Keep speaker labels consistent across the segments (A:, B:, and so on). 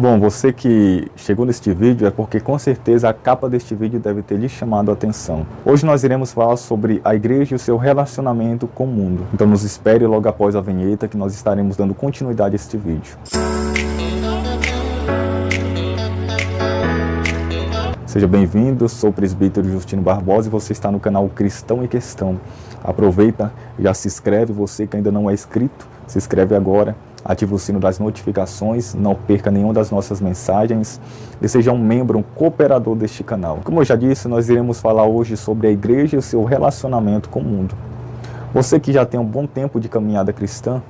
A: Bom, você que chegou neste vídeo é porque com certeza a capa deste vídeo deve ter lhe chamado a atenção. Hoje nós iremos falar sobre a igreja e o seu relacionamento com o mundo. Então nos espere logo após a vinheta que nós estaremos dando continuidade a este vídeo. Seja bem-vindo, sou o presbítero Justino Barbosa e você está no canal Cristão em Questão. Aproveita, já se inscreve, você que ainda não é inscrito, se inscreve agora, ative o sino das notificações, não perca nenhuma das nossas mensagens e seja um membro, um cooperador deste canal. Como eu já disse, nós iremos falar hoje sobre a igreja e o seu relacionamento com o mundo. Você que já tem um bom tempo de caminhada cristã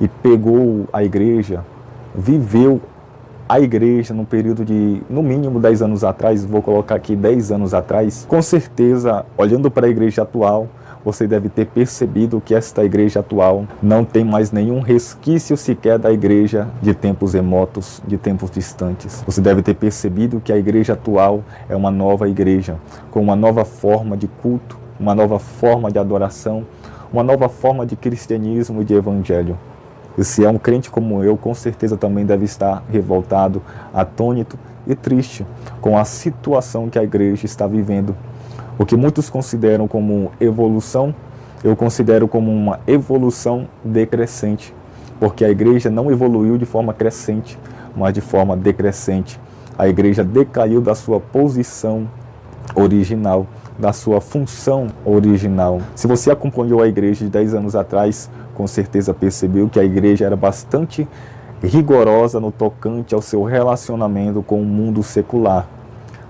A: e pegou a igreja, viveu a igreja num período de, no mínimo 10 anos atrás, vou colocar aqui 10 anos atrás, com certeza, olhando para a igreja atual, você deve ter percebido que esta igreja atual não tem mais nenhum resquício sequer da igreja de tempos remotos, de tempos distantes. Você deve ter percebido que a igreja atual é uma nova igreja, com uma nova forma de culto, uma nova forma de adoração, uma nova forma de cristianismo e de evangelho. E se é um crente como eu, com certeza também deve estar revoltado, atônito e triste com a situação que a igreja está vivendo. O que muitos consideram como evolução, eu considero como uma evolução decrescente, porque a igreja não evoluiu de forma crescente, mas de forma decrescente. A igreja decaiu da sua posição original, da sua função original. Se você acompanhou a igreja de 10 anos atrás, com certeza percebeu que a igreja era bastante rigorosa no tocante ao seu relacionamento com o mundo secular.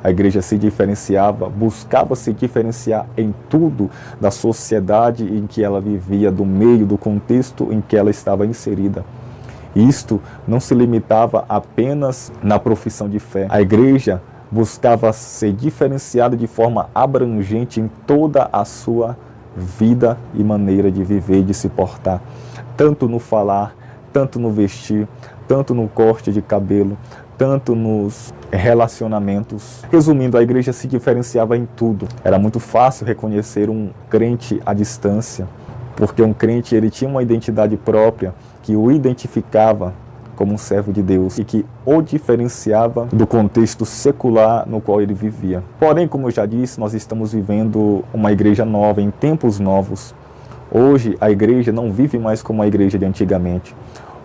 A: A igreja se diferenciava, buscava se diferenciar em tudo da sociedade em que ela vivia, do meio, do contexto em que ela estava inserida. Isto não se limitava apenas na profissão de fé. A igreja buscava ser diferenciada de forma abrangente em toda a sua vida e maneira de viver e de se portar, tanto no falar, tanto no vestir, tanto no corte de cabelo, tanto nos relacionamentos. Resumindo, a igreja se diferenciava em tudo. Era muito fácil reconhecer um crente à distância, porque um crente ele tinha uma identidade própria que o identificava como um servo de Deus e que o diferenciava do contexto secular no qual ele vivia. Porém, como eu já disse, nós estamos vivendo uma igreja nova, em tempos novos. Hoje, a igreja não vive mais como a igreja de antigamente.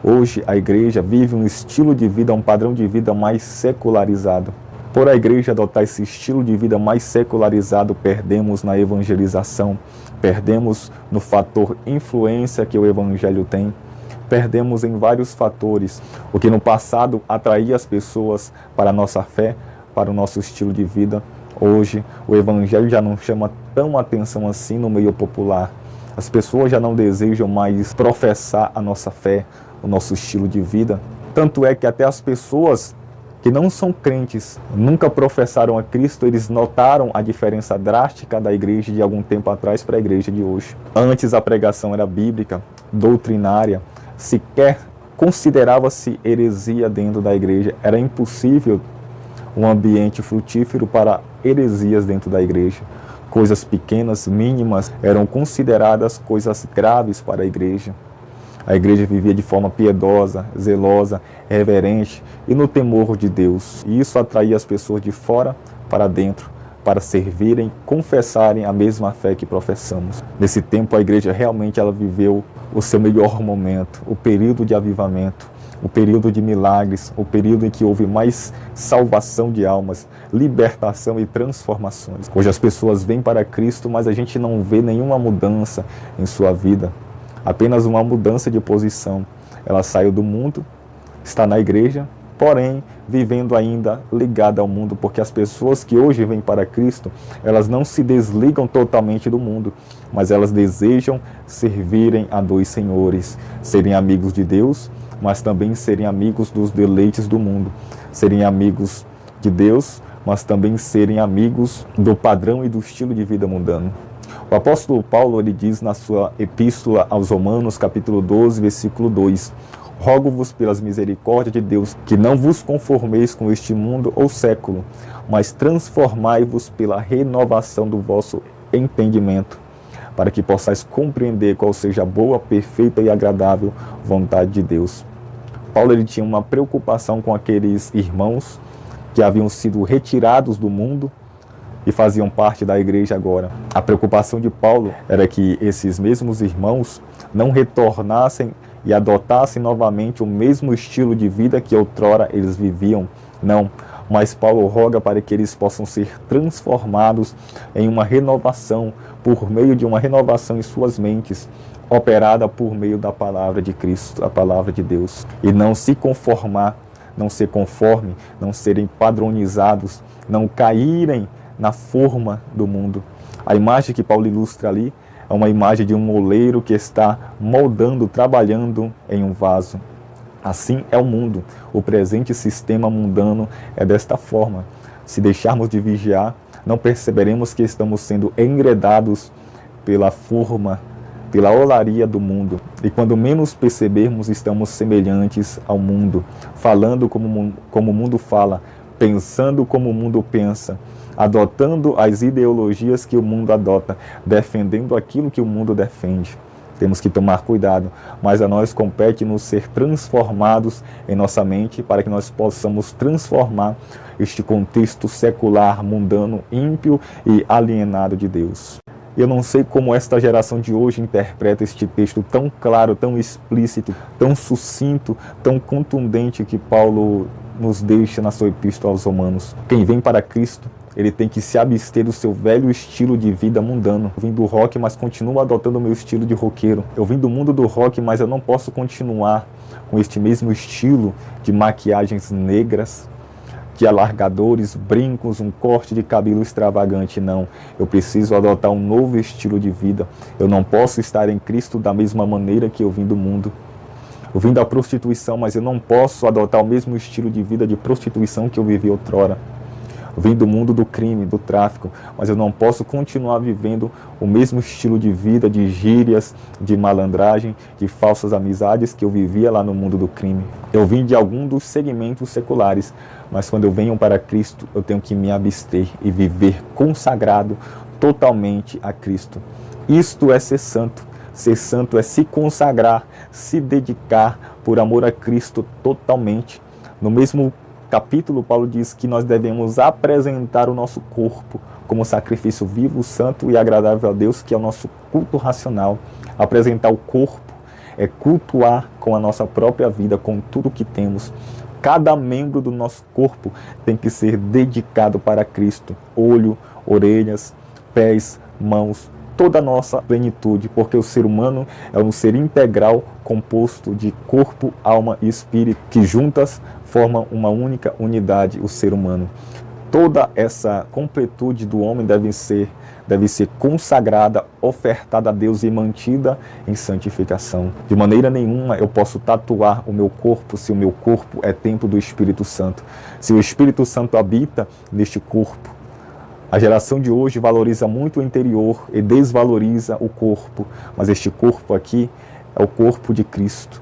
A: Hoje, a igreja vive um estilo de vida, um padrão de vida mais secularizado. Por a igreja adotar esse estilo de vida mais secularizado, perdemos na evangelização, perdemos no fator influência que o evangelho tem, perdemos em vários fatores. O que no passado atraía as pessoas para a nossa fé, para o nosso estilo de vida, hoje o evangelho já não chama tão atenção assim no meio popular. As pessoas já não desejam mais professar a nossa fé, o nosso estilo de vida. Tanto é que até as pessoas que não são crentes, nunca professaram a Cristo, eles notaram a diferença drástica da igreja de algum tempo atrás para a igreja de hoje. Antes a pregação era bíblica, doutrinária, sequer considerava-se heresia dentro da igreja. Era impossível um ambiente frutífero para heresias dentro da igreja. Coisas pequenas, mínimas, eram consideradas coisas graves para a igreja. A igreja vivia de forma piedosa, zelosa, reverente e no temor de Deus. E isso atraía as pessoas de fora para dentro, para servirem, confessarem a mesma fé que professamos. Nesse tempo a igreja realmente ela viveu o seu melhor momento, o período de avivamento, o período de milagres, o período em que houve mais salvação de almas, libertação e transformações. Hoje as pessoas vêm para Cristo, mas a gente não vê nenhuma mudança em sua vida, apenas uma mudança de posição. Ela saiu do mundo, está na igreja, porém vivendo ainda ligada ao mundo, porque as pessoas que hoje vêm para Cristo, elas não se desligam totalmente do mundo, mas elas desejam servirem a dois senhores, serem amigos de Deus, mas também serem amigos dos deleites do mundo, serem amigos de Deus, mas também serem amigos do padrão e do estilo de vida mundano. O apóstolo Paulo ele diz na sua epístola aos Romanos, capítulo 12, versículo 2, rogo-vos pelas misericórdias de Deus, que não vos conformeis com este mundo ou século, mas transformai-vos pela renovação do vosso entendimento, para que possais compreender qual seja a boa, perfeita e agradável vontade de Deus. Paulo ele tinha uma preocupação com aqueles irmãos que haviam sido retirados do mundo e faziam parte da igreja agora. A preocupação de Paulo era que esses mesmos irmãos não retornassem e adotassem novamente o mesmo estilo de vida que outrora eles viviam. Não, mas Paulo roga para que eles possam ser transformados em uma renovação, por meio de uma renovação em suas mentes, operada por meio da palavra de Cristo, a palavra de Deus. E não se conformar, não ser conforme, não serem padronizados, não caírem na forma do mundo. A imagem que Paulo ilustra ali é uma imagem de um oleiro que está moldando, trabalhando em um vaso. Assim é o mundo. O presente sistema mundano é desta forma. Se deixarmos de vigiar, não perceberemos que estamos sendo enredados pela forma, pela olaria do mundo. E quando menos percebermos, estamos semelhantes ao mundo, falando como o mundo fala, pensando como o mundo pensa, adotando as ideologias que o mundo adota, defendendo aquilo que o mundo defende. Temos que tomar cuidado, mas a nós compete nos ser transformados em nossa mente para que nós possamos transformar este contexto secular, mundano, ímpio e alienado de Deus. Eu não sei como esta geração de hoje interpreta este texto tão claro, tão explícito, tão sucinto, tão contundente que Paulo nos deixa na sua epístola aos Romanos. Quem vem para Cristo, ele tem que se abster do seu velho estilo de vida mundano. Eu vim do rock, mas continuo adotando o meu estilo de roqueiro. Eu vim do mundo do rock, mas eu não posso continuar com este mesmo estilo de maquiagens negras, de alargadores, brincos, um corte de cabelo extravagante. Não, eu preciso adotar um novo estilo de vida. Eu não posso estar em Cristo da mesma maneira que eu vim do mundo. Eu vim da prostituição, mas eu não posso adotar o mesmo estilo de vida de prostituição que eu vivi outrora. Eu vim do mundo do crime, do tráfico, mas eu não posso continuar vivendo o mesmo estilo de vida, de gírias, de malandragem, de falsas amizades que eu vivia lá no mundo do crime. Eu vim de algum dos segmentos seculares, mas quando eu venho para Cristo, eu tenho que me abster e viver consagrado totalmente a Cristo. Isto é ser santo. Ser santo é se consagrar, se dedicar por amor a Cristo totalmente. No mesmo capítulo, Paulo diz que nós devemos apresentar o nosso corpo como sacrifício vivo, santo e agradável a Deus, que é o nosso culto racional. Apresentar o corpo é cultuar com a nossa própria vida, com tudo que temos. Cada membro do nosso corpo tem que ser dedicado para Cristo. Olho, orelhas, pés, mãos, toda a nossa plenitude, porque o ser humano é um ser integral composto de corpo, alma e espírito, que juntas formam uma única unidade, o ser humano. Toda essa completude do homem deve ser consagrada, ofertada a Deus e mantida em santificação. De maneira nenhuma eu posso tatuar o meu corpo se o meu corpo é templo do Espírito Santo. Se o Espírito Santo habita neste corpo. A geração de hoje valoriza muito o interior e desvaloriza o corpo, mas este corpo aqui é o corpo de Cristo.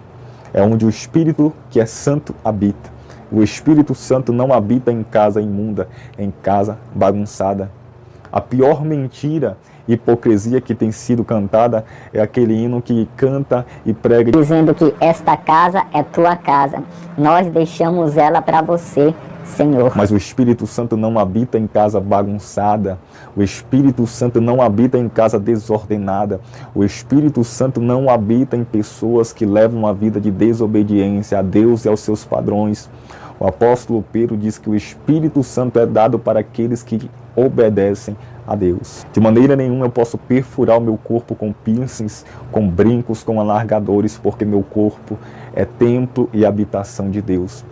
A: É onde o Espírito que é santo habita. O Espírito Santo não habita em casa imunda, em casa bagunçada. A pior mentira e hipocrisia que tem sido cantada é aquele hino que canta e prega
B: dizendo que esta casa é tua casa, nós deixamos ela para você, Senhor.
A: Mas o Espírito Santo não habita em casa bagunçada. O Espírito Santo não habita em casa desordenada. O Espírito Santo não habita em pessoas que levam uma vida de desobediência a Deus e aos seus padrões. O apóstolo Pedro diz que o Espírito Santo é dado para aqueles que obedecem a Deus. De maneira nenhuma eu posso perfurar o meu corpo com piercings, com brincos, com alargadores, porque meu corpo é templo e habitação de Deus.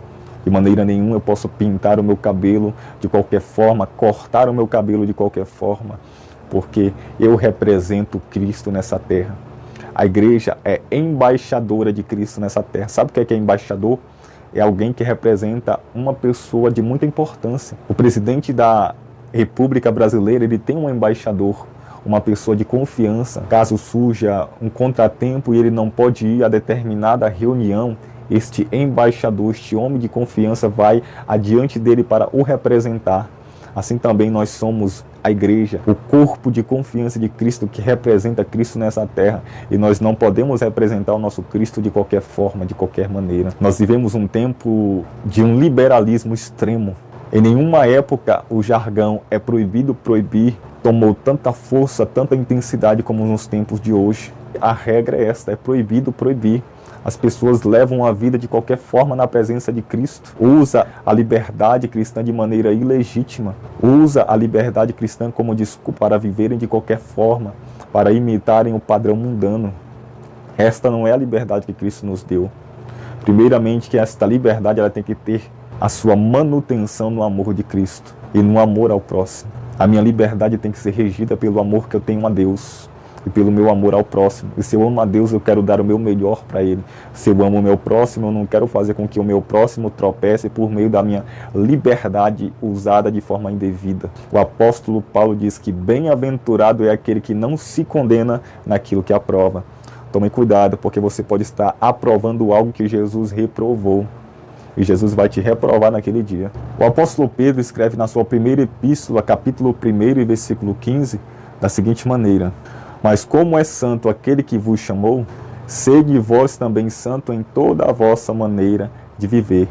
A: De maneira nenhuma eu posso pintar o meu cabelo de qualquer forma, cortar o meu cabelo de qualquer forma, porque eu represento Cristo nessa terra. A igreja é embaixadora de Cristo nessa terra. Sabe o que é embaixador? É alguém que representa uma pessoa de muita importância. O presidente da República Brasileira, ele tem um embaixador, uma pessoa de confiança. Caso surja um contratempo e ele não pode ir a determinada reunião, este embaixador, este homem de confiança vai adiante dele para o representar. Assim também nós somos a igreja, o corpo de confiança de Cristo que representa Cristo nessa terra. E nós não podemos representar o nosso Cristo de qualquer forma, de qualquer maneira. Nós vivemos um tempo de um liberalismo extremo. Em nenhuma época o jargão é proibido proibir tomou tanta força, tanta intensidade como nos tempos de hoje. A regra é esta, é proibido proibir. As pessoas levam a vida de qualquer forma na presença de Cristo. Usa a liberdade cristã de maneira ilegítima. Usa a liberdade cristã como desculpa para viverem de qualquer forma, para imitarem o padrão mundano. Esta não é a liberdade que Cristo nos deu. Primeiramente, que esta liberdade ela tem que ter a sua manutenção no amor de Cristo e no amor ao próximo. A minha liberdade tem que ser regida pelo amor que eu tenho a Deus e pelo meu amor ao próximo. E se eu amo a Deus, eu quero dar o meu melhor para Ele. Se eu amo o meu próximo, eu não quero fazer com que o meu próximo tropece por meio da minha liberdade usada de forma indevida. O apóstolo Paulo diz que bem-aventurado é aquele que não se condena naquilo que aprova. Tome cuidado, porque você pode estar aprovando algo que Jesus reprovou. E Jesus vai te reprovar naquele dia. O apóstolo Pedro escreve na sua primeira epístola, capítulo 1 e versículo 15, da seguinte maneira: mas como é santo aquele que vos chamou, sede vós também santo em toda a vossa maneira de viver.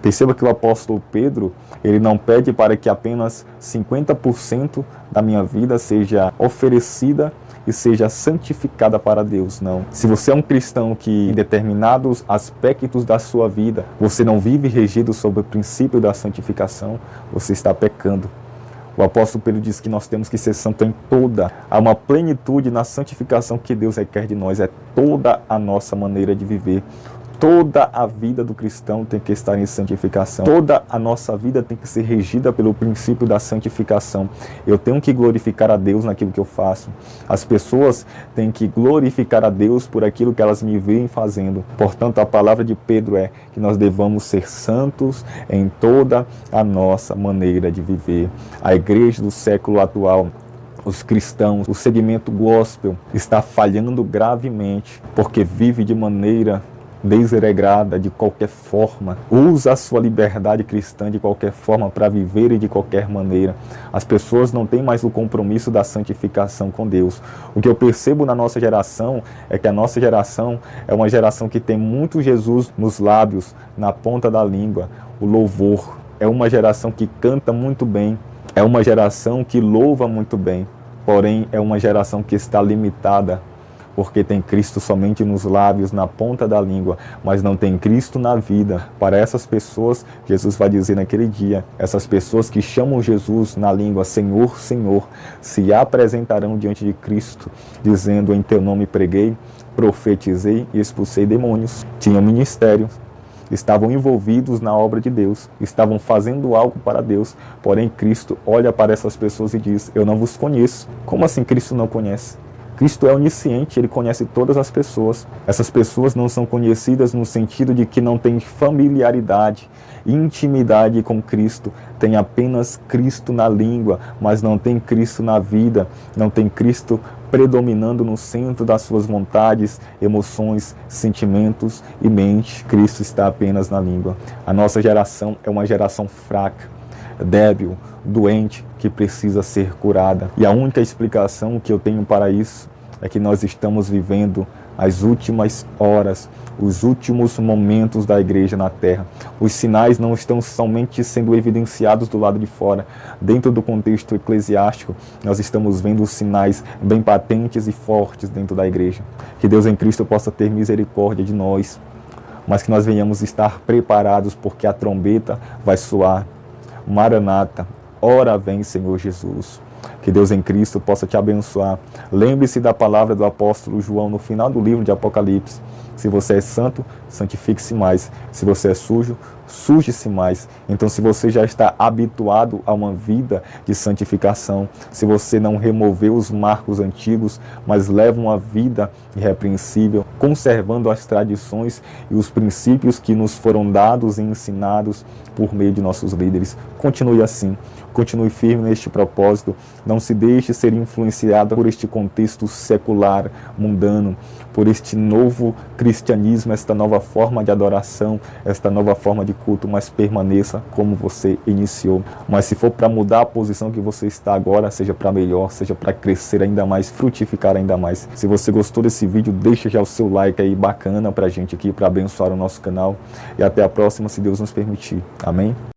A: Perceba que o apóstolo Pedro, ele não pede para que apenas 50% da minha vida seja oferecida e seja santificada para Deus, não. Se você é um cristão que em determinados aspectos da sua vida, você não vive regido sob o princípio da santificação, você está pecando. O apóstolo Pedro diz que nós temos que ser santo em toda. Há uma plenitude na santificação que Deus requer de nós, é toda a nossa maneira de viver. Toda a vida do cristão tem que estar em santificação. Toda a nossa vida tem que ser regida pelo princípio da santificação. Eu tenho que glorificar a Deus naquilo que eu faço. As pessoas têm que glorificar a Deus por aquilo que elas me veem fazendo. Portanto, a palavra de Pedro é que nós devamos ser santos em toda a nossa maneira de viver. A igreja do século atual, os cristãos, o segmento gospel está falhando gravemente porque vive de maneira desregrada, de qualquer forma, usa a sua liberdade cristã de qualquer forma para viver e de qualquer maneira. As pessoas não têm mais o compromisso da santificação com Deus. O que eu percebo na nossa geração é que a nossa geração é uma geração que tem muito Jesus nos lábios, na ponta da língua, o louvor. É uma geração que canta muito bem, é uma geração que louva muito bem, porém é uma geração que está limitada, porque tem Cristo somente nos lábios, na ponta da língua, mas não tem Cristo na vida. Para essas pessoas, Jesus vai dizer naquele dia, essas pessoas que chamam Jesus na língua, Senhor, Senhor, se apresentarão diante de Cristo, dizendo, em teu nome preguei, profetizei e expulsei demônios. Tinham ministério, estavam envolvidos na obra de Deus, estavam fazendo algo para Deus, porém Cristo olha para essas pessoas e diz, eu não vos conheço. Como assim Cristo não conhece? Cristo é onisciente, Ele conhece todas as pessoas. Essas pessoas não são conhecidas no sentido de que não têm familiaridade, intimidade com Cristo. Tem apenas Cristo na língua, mas não tem Cristo na vida, não tem Cristo predominando no centro das suas vontades, emoções, sentimentos e mente. Cristo está apenas na língua. A nossa geração é uma geração fraca, débil, doente, que precisa ser curada. E a única explicação que eu tenho para isso é que nós estamos vivendo as últimas horas, os últimos momentos da igreja na terra. Os sinais não estão somente sendo evidenciados do lado de fora. Dentro do contexto eclesiástico, nós estamos vendo os sinais bem patentes e fortes dentro da igreja. Que Deus em Cristo possa ter misericórdia de nós, mas que nós venhamos estar preparados, porque a trombeta vai soar. Maranata, ora vem, Senhor Jesus. Que Deus em Cristo possa te abençoar. Lembre-se da palavra do apóstolo João no final do livro de Apocalipse. Se você é santo, santifique-se mais. Se você é sujo, suje-se mais. Então, se você já está habituado a uma vida de santificação, se você não removeu os marcos antigos, mas leva uma vida irrepreensível, conservando as tradições e os princípios que nos foram dados e ensinados por meio de nossos líderes, continue assim. Continue firme neste propósito, não se deixe ser influenciado por este contexto secular, mundano, por este novo cristianismo, esta nova forma de adoração, esta nova forma de de culto, mas permaneça como você iniciou. Mas se for para mudar a posição que você está agora, seja para melhor, seja para crescer ainda mais, frutificar ainda mais. Se você gostou desse vídeo, deixa já o seu like aí bacana pra gente aqui, para abençoar o nosso canal. E até a próxima, se Deus nos permitir. Amém?